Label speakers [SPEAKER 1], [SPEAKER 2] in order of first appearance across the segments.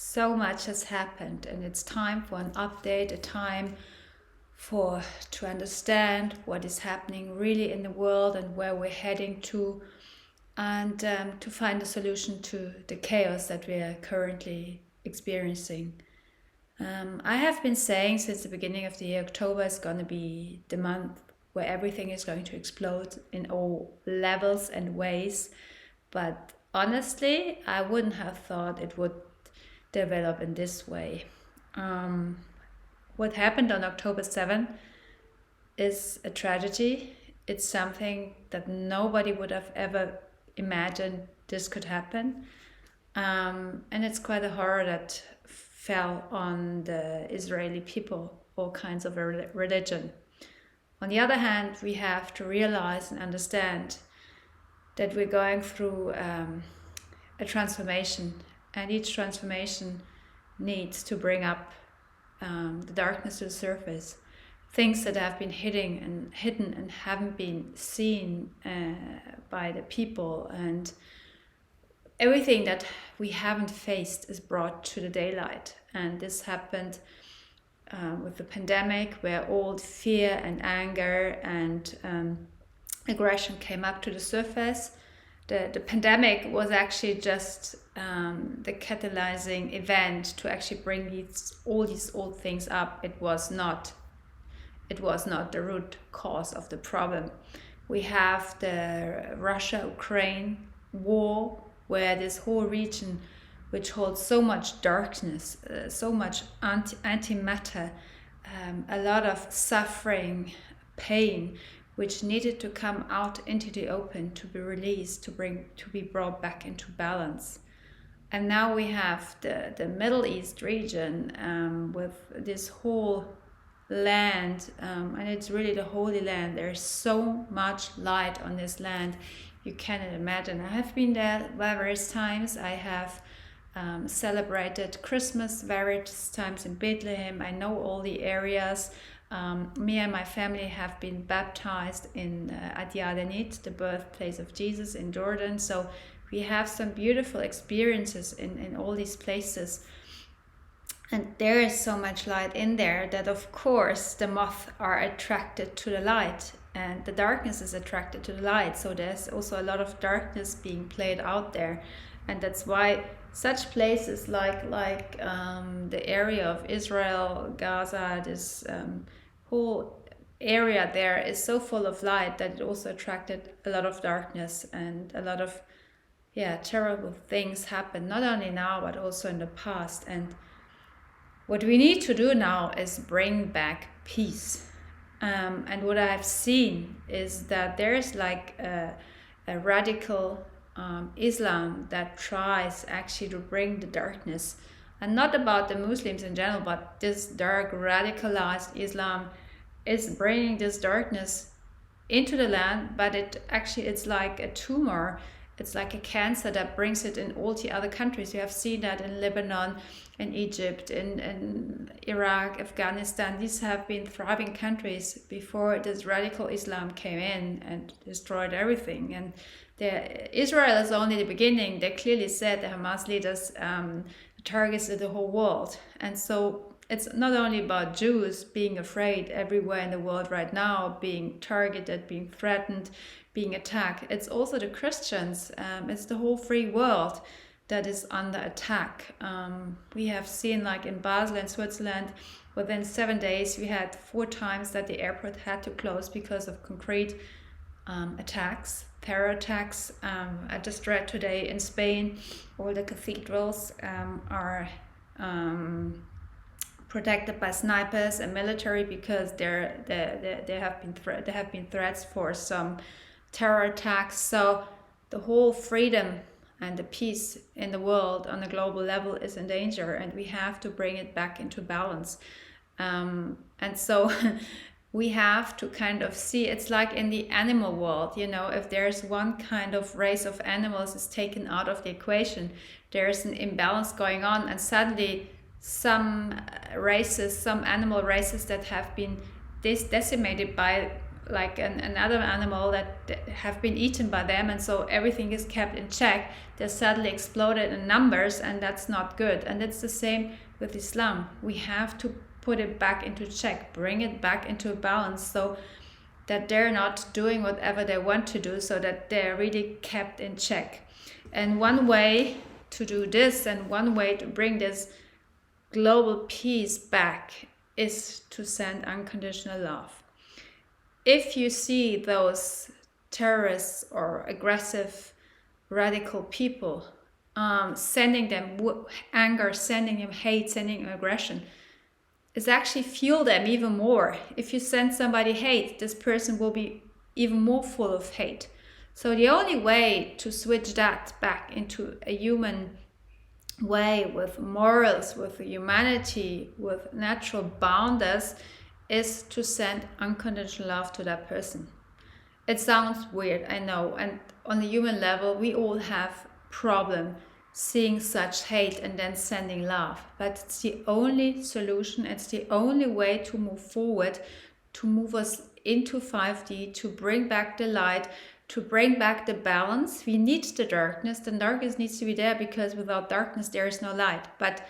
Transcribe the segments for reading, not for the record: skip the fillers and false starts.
[SPEAKER 1] so much has happened, and it's time for an update, a time for to understand what is happening really in the world and where we're heading to, and to find a solution to the chaos that we are currently experiencing. I have been saying since the beginning of the year, October is going to be the month where everything is going to explode in all levels and ways. But honestly, I wouldn't have thought it would develop in this way. What happened on October 7th is a tragedy. It's something that nobody would have ever imagined this could happen. And it's quite a horror that fell on the Israeli people, all kinds of religion. On the other hand, we have to realize and understand that we're going through a transformation, and each transformation needs to bring up the darkness to the surface. Things that have been hidden and haven't been seen by the people, and everything that we haven't faced is brought to the daylight. And this happened with the pandemic, where all fear and anger and aggression came up to the surface. The pandemic was actually just the catalyzing event to actually bring all these old things up. It was not the root cause of the problem. We have the Russia-Ukraine war, where this whole region, which holds so much darkness, so much antimatter, a lot of suffering, pain, which needed to come out into the open, to be released, to be brought back into balance. And now we have the Middle East region with this whole land, and it's really the Holy Land. There's so much light on this land, you cannot imagine. I have been there various times. I have celebrated Christmas various times in Bethlehem. I know all the areas. Me and my family have been baptized in at Yardenit, the birthplace of Jesus in Jordan. So we have some beautiful experiences in all these places. And there is so much light in there that, of course, the moths are attracted to the light, and the darkness is attracted to the light. So there's also a lot of darkness being played out there. And that's why such places like the area of Israel, Gaza, this whole area there is so full of light that it also attracted a lot of darkness, and a lot of terrible things happen, not only now but also in the past. And what we need to do now is bring back peace. And what I've seen is that there is like a radical Islam that tries actually to bring the darkness, and not about the Muslims in general, but this dark radicalized Islam is bringing this darkness into the land. But it's like a tumor. It's like a cancer that brings it in all the other countries. You have seen that in Lebanon, in Egypt, in Iraq, Afghanistan. These have been thriving countries before this radical Islam came in and destroyed everything. And Israel is only the beginning. They clearly said, the Hamas leaders, targets the whole world. And so it's not only about Jews being afraid everywhere in the world right now, being targeted, being threatened, being attacked. It's also the Christians. It's the whole free world that is under attack. We have seen, like in Basel in Switzerland, within 7 days we had 4 times that the airport had to close because of concrete attacks, terror attacks. I just read today in Spain, all the cathedrals are protected by snipers and military, because there have been threats for some terror attacks. So the whole freedom and the peace in the world on a global level is in danger, and we have to bring it back into balance. And so we have to kind of see, it's like in the animal world, if there's one kind of race of animals is taken out of the equation, there's an imbalance going on, and suddenly some animal races that have been decimated by like another animal that have been eaten by them, and so everything is kept in check, they suddenly exploded in numbers, and that's not good. And it's the same with Islam. We have to put it back into check, bring it back into a balance, so that they're not doing whatever they want to do, so that they're really kept in check. And one way to do this, and one way to bring this global peace back, is to send unconditional love. If you see those terrorists or aggressive radical people, sending them anger, sending them hate, sending them aggression, is actually fuel them even more. If you send somebody hate, this person will be even more full of hate. So the only way to switch that back into a human way, with morals, with humanity, with natural boundaries, is to send unconditional love to that person. It sounds weird, I know, and on the human level we all have problem seeing such hate and then sending love, but it's the only solution. It's the only way to move forward, to move us into 5D, to bring back the light, to bring back the balance. We need the darkness needs to be there, because without darkness there is no light, but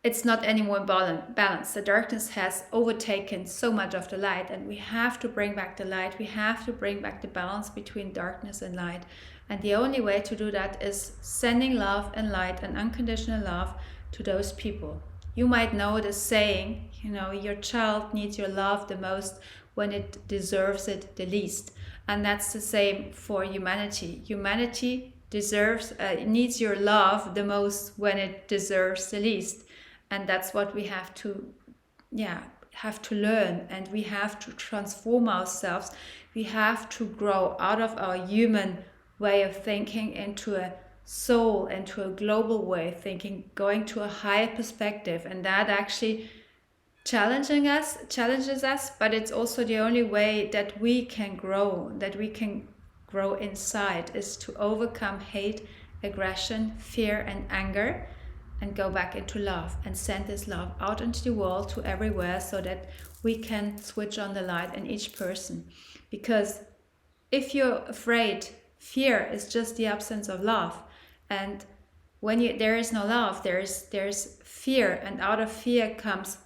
[SPEAKER 1] it's not anymore balanced. The darkness has overtaken so much of the light, and we have to bring back the light. We have to bring back the balance between darkness and light. And the only way to do that is sending love and light and unconditional love to those people. You might know the saying, your child needs your love the most when it deserves it the least. And that's the same for humanity. Humanity needs your love the most when it deserves the least. And that's what we have to learn, and we have to transform ourselves. We have to grow out of our human way of thinking into a soul, into a global way of thinking, going to a higher perspective. And that actually challenges us, but it's also the only way that we can grow inside, is to overcome hate, aggression, fear and anger, and go back into love, and send this love out into the world, to everywhere, so that we can switch on the light in each person. Because if you're afraid, fear is just the absence of love. And when there is no love, there's fear, and out of fear comes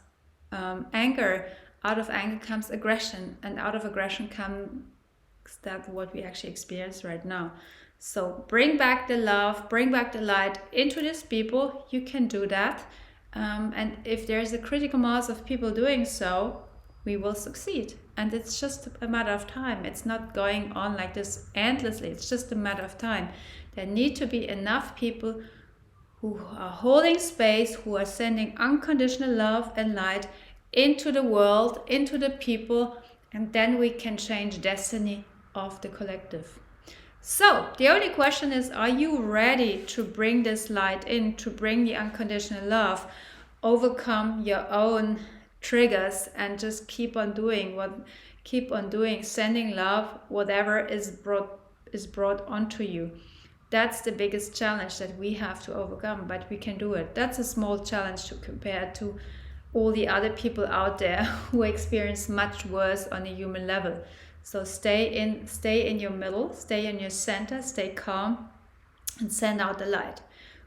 [SPEAKER 1] anger, out of anger comes aggression, and out of aggression comes that what we actually experience right now. So bring back the love, bring back the light into these people. You can do that. And if there's a critical mass of people doing so, we will succeed. And it's just a matter of time. It's not going on like this endlessly. It's just a matter of time. There need to be enough people who are holding space, who are sending unconditional love and light into the world, into the people, and then we can change destiny of the collective. So the only question is, are you ready to bring this light in, to bring the unconditional love, overcome your own triggers, and just keep on doing, sending love, whatever is brought onto you. That's the biggest challenge that we have to overcome, but we can do it. That's a small challenge to compare to all the other people out there who experience much worse on a human level. So stay in your middle, stay in your center, stay calm, and send out the light.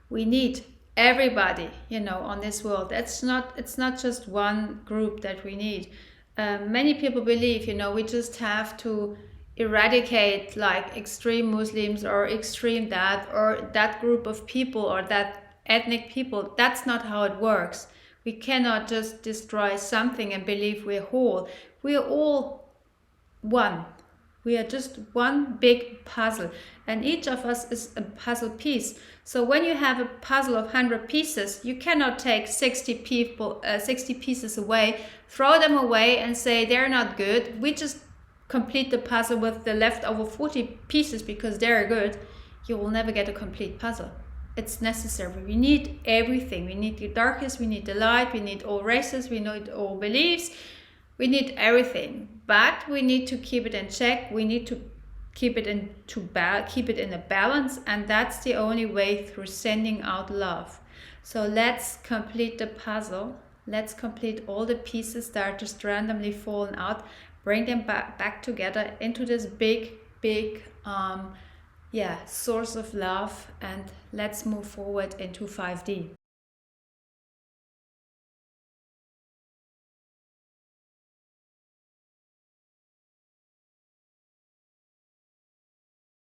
[SPEAKER 1] We need everybody, on this world. It's not just one group that we need. Many people believe, we just have to eradicate like extreme Muslims or extreme that, or that group of people, or that ethnic people. That's not how it works. We cannot just destroy something and believe we're whole. We are all one. We are just one big puzzle, and each of us is a puzzle piece. So when you have a puzzle of 100 pieces, you cannot take 60 pieces away, throw them away and say they're not good. We just complete the puzzle with the leftover 40 pieces because they're good. You will never get a complete puzzle. It's necessary. We need everything. We need the darkness, we need the light, we need all races, we need all beliefs. We need everything, but we need to keep it in check. We need to keep it in a balance, and that's the only way, through sending out love. So let's complete the puzzle. Let's complete all the pieces that are just randomly fallen out. bring them back together into this big source of love, and let's move forward into 5D.